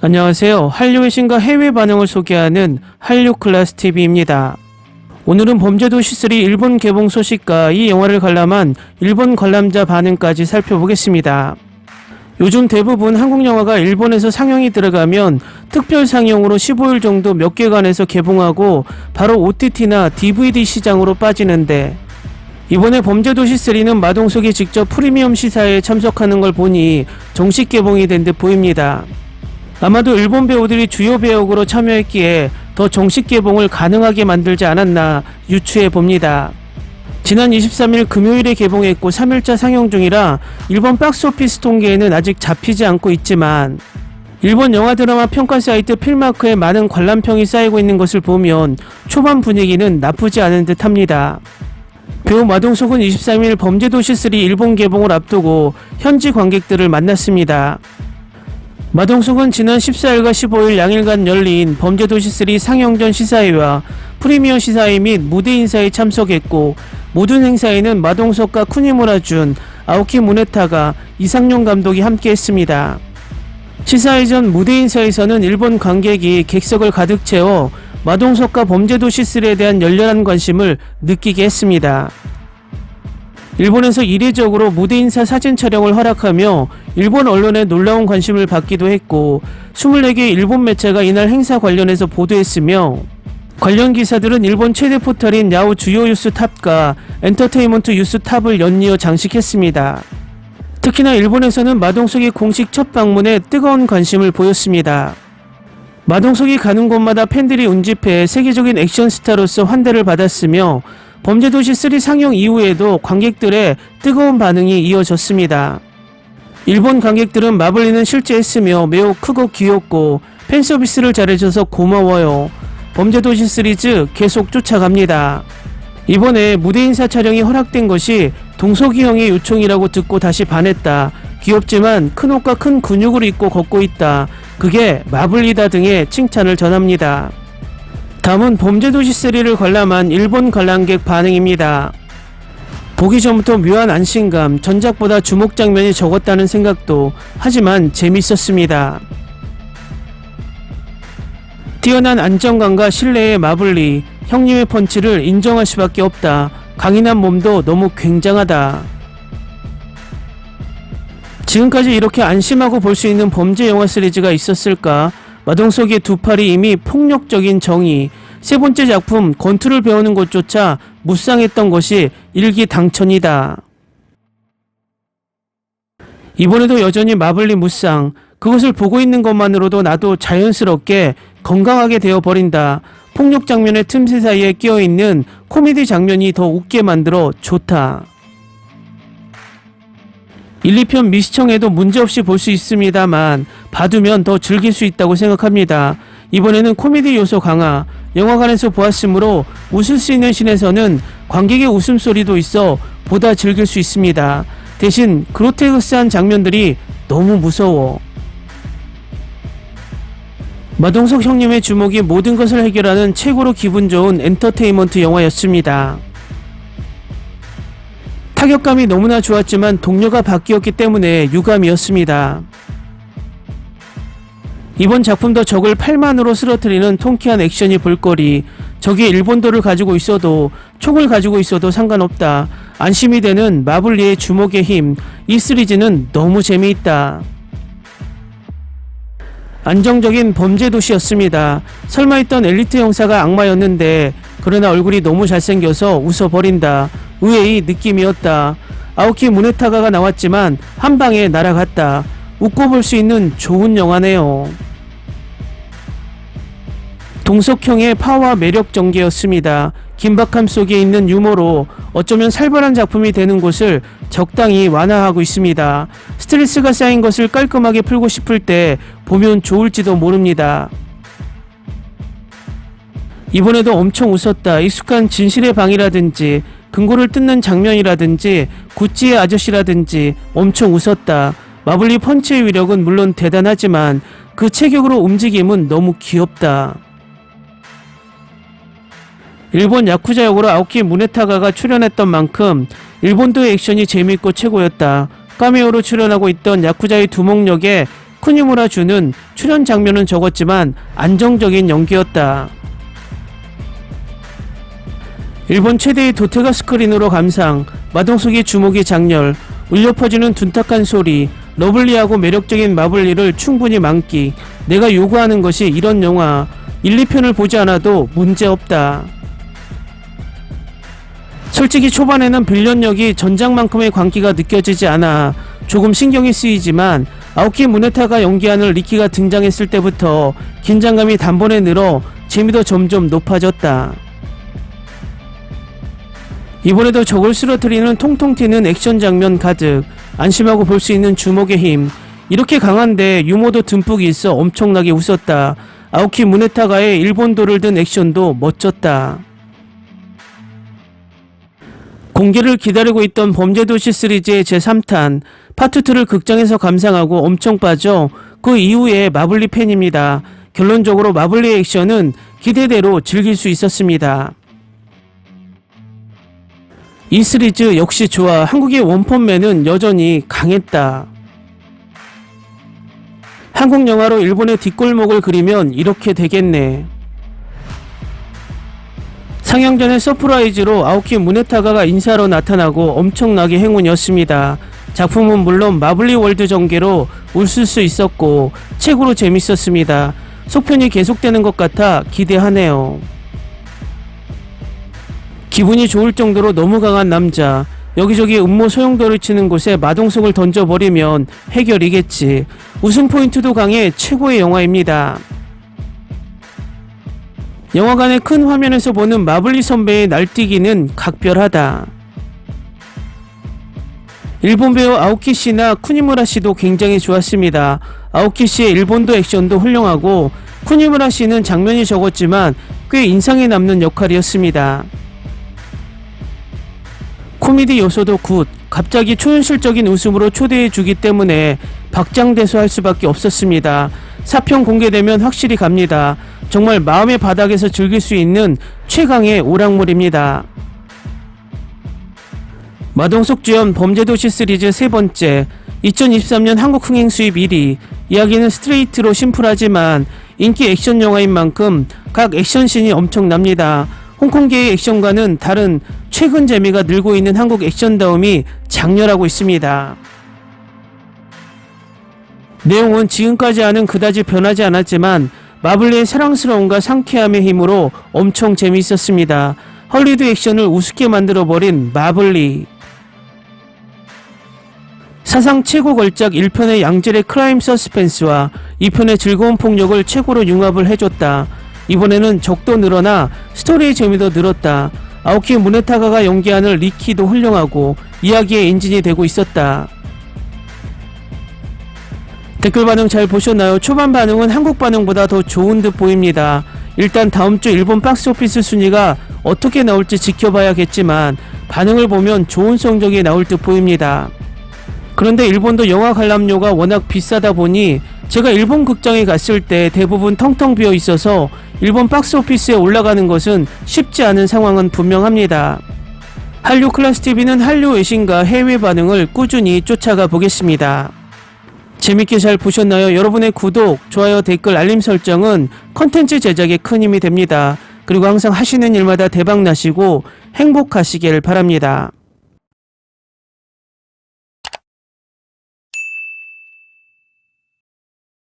안녕하세요. 한류의 신과 해외 반응을 소개하는 한류클래스TV입니다. 오늘은 범죄도시3 일본 개봉 소식과 이 영화를 관람한 일본 관람자 반응까지 살펴보겠습니다. 요즘 대부분 한국 영화가 일본에서 상영이 들어가면 특별 상영으로 15일 정도 몇 개관에서 개봉하고 바로 OTT나 DVD 시장으로 빠지는데, 이번에 범죄도시3는 마동석이 직접 프리미엄 시사에 참석하는 걸 보니 정식 개봉이 된 듯 보입니다. 아마도 일본 배우들이 주요 배역으로 참여했기에 더 정식 개봉을 가능하게 만들지 않았나 유추해 봅니다. 지난 23일 금요일에 개봉했고 3일차 상영 중이라 일본 박스오피스 통계에는 아직 잡히지 않고 있지만, 일본 영화 드라마 평가 사이트 필마크에 많은 관람평이 쌓이고 있는 것을 보면 초반 분위기는 나쁘지 않은 듯 합니다. 배우 마동석은 23일 범죄도시3 일본 개봉을 앞두고 현지 관객들을 만났습니다. 마동석은 지난 14일과 15일 양일간 열린 범죄도시3 상영 전 시사회와 프리미어 시사회 및 무대 인사에 참석했고, 모든 행사에는 마동석과 쿠니무라 준, 아오키 무네타가, 이상용 감독이 함께했습니다. 시사회 전 무대 인사에서는 일본 관객이 객석을 가득 채워 마동석과 범죄도시3에 대한 열렬한 관심을 느끼게 했습니다. 일본에서 이례적으로 무대 인사 사진 촬영을 허락하며 일본 언론의 놀라운 관심을 받기도 했고, 24개 일본 매체가 이날 행사 관련해서 보도했으며, 관련 기사들은 일본 최대 포털인 야후 주요 뉴스 탑과 엔터테인먼트 뉴스 탑을 연이어 장식했습니다. 특히나 일본에서는 마동석의 공식 첫 방문에 뜨거운 관심을 보였습니다. 마동석이 가는 곳마다 팬들이 운집해 세계적인 액션 스타로서 환대를 받았으며, 범죄도시3 상영 이후에도 관객들의 뜨거운 반응이 이어졌습니다. 일본 관객들은 마블리는 실제 했으며 매우 크고 귀엽고 팬서비스를 잘해줘서 고마워요. 범죄도시 시리즈 계속 쫓아갑니다. 이번에 무대 인사 촬영이 허락된 것이 동석이 형의 요청이라고 듣고 다시 반했다. 귀엽지만 큰 옷과 큰 근육을 입고 걷고 있다. 그게 마블리다 등의 칭찬을 전합니다. 다음은 범죄도시3를 관람한 일본 관람객 반응입니다. 보기 전부터 묘한 안심감, 전작보다 주목 장면이 적었다는 생각도, 하지만 재밌었습니다. 뛰어난 안정감과 신뢰의 마블리, 형님의 펀치를 인정할 수밖에 없다. 강인한 몸도 너무 굉장하다. 지금까지 이렇게 안심하고 볼 수 있는 범죄 영화 시리즈가 있었을까? 마동석의 두 팔이 이미 폭력적인 정의, 세 번째 작품 권투를 배우는 것조차 무쌍했던 것이 일기당천이다. 이번에도 여전히 마블리 무쌍, 그것을 보고 있는 것만으로도 나도 자연스럽게 건강하게 되어버린다. 폭력 장면의 틈새 사이에 끼어있는 코미디 장면이 더 웃게 만들어 좋다. 1, 2편 미시청에도 문제없이 볼 수 있습니다만 봐두면 더 즐길 수 있다고 생각합니다. 이번에는 코미디 요소 강화, 영화관에서 보았으므로 웃을 수 있는 씬에서는 관객의 웃음소리도 있어 보다 즐길 수 있습니다. 대신 그로테스한 장면들이 너무 무서워. 마동석 형님의 주목이 모든 것을 해결하는 최고로 기분 좋은 엔터테인먼트 영화였습니다. 타격감이 너무나 좋았지만 동료가 바뀌었기 때문에 유감이었습니다. 이번 작품도 적을 8만으로 쓰러뜨리는 통쾌한 액션이 볼거리, 적이 일본도를 가지고 있어도 총을 가지고 있어도 상관없다. 안심이 되는 마블리의 주먹의 힘, 이 시리즈는 너무 재미있다. 안정적인 범죄도시였습니다. 설마 했던 엘리트 형사가 악마였는데, 그러나 얼굴이 너무 잘생겨서 웃어버린다. 의외의 느낌이었다. 아오키 무네타가가 나왔지만 한 방에 날아갔다. 웃고 볼 수 있는 좋은 영화네요. 동석형의 파워와 매력 전개였습니다. 긴박함 속에 있는 유머로 어쩌면 살벌한 작품이 되는 곳을 적당히 완화하고 있습니다. 스트레스가 쌓인 것을 깔끔하게 풀고 싶을 때 보면 좋을지도 모릅니다. 이번에도 엄청 웃었다. 익숙한 진실의 방이라든지 금고를 뜯는 장면이라든지 구찌의 아저씨라든지 엄청 웃었다. 마블리 펀치의 위력은 물론 대단하지만 그 체격으로 움직임은 너무 귀엽다. 일본 야쿠자 역으로 아오키 무네타가가 출연했던 만큼 일본도의 액션이 재미있고 최고였다. 카메오로 출연하고 있던 야쿠자의 두목 역에 쿠니무라 주는 출연 장면은 적었지만 안정적인 연기였다. 일본 최대의 도태가 스크린으로 감상, 마동석의 주먹이 장렬, 울려 퍼지는 둔탁한 소리, 러블리하고 매력적인 마블리를 충분히 만기. 내가 요구하는 것이 이런 영화 1, 2편을 보지 않아도 문제없다. 솔직히 초반에는 빌런 역이 전작만큼의 광기가 느껴지지 않아 조금 신경이 쓰이지만 아오키 무네타가 연기하는 리키가 등장했을 때부터 긴장감이 단번에 늘어 재미도 점점 높아졌다. 이번에도 적을 쓰러뜨리는 통통 튀는 액션 장면 가득, 안심하고 볼 수 있는 주먹의 힘, 이렇게 강한데 유머도 듬뿍 있어 엄청나게 웃었다. 아오키 무네타가의 일본도를 든 액션도 멋졌다. 공개를 기다리고 있던 범죄도시 시리즈의 제3탄 파트2를 극장에서 감상하고 엄청 빠져 그 이후에 마블리 팬입니다. 결론적으로 마블리 액션은 기대대로 즐길 수 있었습니다. 이 시리즈 역시 좋아. 한국의 원펀맨은 여전히 강했다. 한국 영화로 일본의 뒷골목을 그리면 이렇게 되겠네. 상영 전에 서프라이즈로 아오키 무네타가가 인사로 나타나고 엄청나게 행운이었습니다. 작품은 물론 마블리 월드 전개로 웃을 수 있었고 최고로 재밌었습니다. 속편이 계속되는 것 같아 기대하네요. 기분이 좋을 정도로 너무 강한 남자, 여기저기 음모 소용돌이 치는 곳에 마동석을 던져버리면 해결이겠지. 우승 포인트도 강해 최고의 영화입니다. 영화관의 큰 화면에서 보는 마블리 선배의 날뛰기는 각별하다. 일본 배우 아오키 씨나 쿠니무라 씨도 굉장히 좋았습니다. 아오키 씨의 일본도 액션도 훌륭하고 쿠니무라 씨는 장면이 적었지만 꽤 인상에 남는 역할이었습니다. 코미디 요소도 굿, 갑자기 초현실적인 웃음으로 초대해주기 때문에 박장대소할 수밖에 없었습니다. 4편 공개되면 확실히 갑니다. 정말 마음의 바닥에서 즐길 수 있는 최강의 오락물입니다. 마동석 주연 범죄도시 시리즈 세 번째, 2023년 한국 흥행 수입 1위. 이야기는 스트레이트로 심플하지만 인기 액션 영화인 만큼 각 액션씬이 엄청납니다. 홍콩계의 액션과는 다른 최근 재미가 늘고 있는 한국 액션다움이 장렬하고 있습니다. 내용은 지금까지 그다지 변하지 않았지만 마블리의 사랑스러움과 상쾌함의 힘으로 엄청 재미있었습니다. 헐리우드 액션을 우습게 만들어버린 마블리. 사상 최고 걸작 1편의 양질의 크라임 서스펜스와 2편의 즐거운 폭력을 최고로 융합을 해줬다. 이번에는 적도 늘어나 스토리의 재미도 늘었다. 아오키 무네타가가 연기하는 리키도 훌륭하고 이야기의 엔진이 되고 있었다. 댓글 반응 잘 보셨나요? 초반 반응은 한국 반응보다 더 좋은 듯 보입니다. 일단 다음주 일본 박스오피스 순위가 어떻게 나올지 지켜봐야겠지만 반응을 보면 좋은 성적이 나올 듯 보입니다. 그런데 일본도 영화 관람료가 워낙 비싸다 보니 제가 일본 극장에 갔을 때 대부분 텅텅 비어 있어서 일본 박스오피스에 올라가는 것은 쉽지 않은 상황은 분명합니다. 한류 클래스TV는 한류 외신과 해외 반응을 꾸준히 쫓아가 보겠습니다. 재밌게 잘 보셨나요? 여러분의 구독, 좋아요, 댓글, 알림 설정은 컨텐츠 제작에 큰 힘이 됩니다. 그리고 항상 하시는 일마다 대박 나시고 행복하시길 바랍니다.